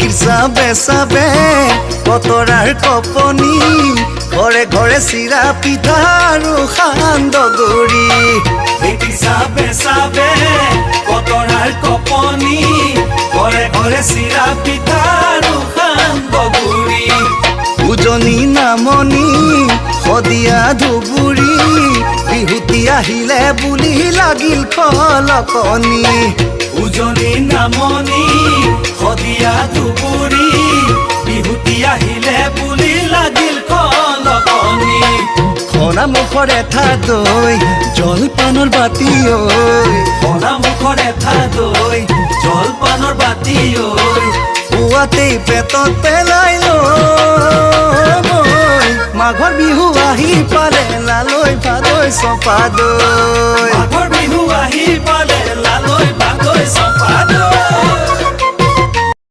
বেটিৰ চাবে চাবে কতৰাৰ কপনি ঘৰে ঘৰে চিৰা পিঠা আৰু সান্দগুৰি বেটি চাবে চাবে কতৰাৰ কপনি ঘৰে ঘৰে চিৰা পিঠা আৰু সান্দগুৰি উজনি নামনি সদিয়া ধুবুৰী বিহুতি আহিলে বুলি লাগিল খলকনি উজনি নামনি সদিয়া ধুবুৰী বিহুতি আহিলে বুলি লাগিল খলকনি খনা মুখৰ এঠা দৈ জলপানৰ বাতি ঐ খনা মুখৰ এঠা দৈ জলপানৰ বাতি ঐ পুৱাতেই পেটত পেলাই লৈ মাঘৰ বিহু আহি পালে লালৈ ভাদৈ চপা দৈ মাঘৰ বিহু আহি পালে লালৈ ভাদৈ চপা দৈ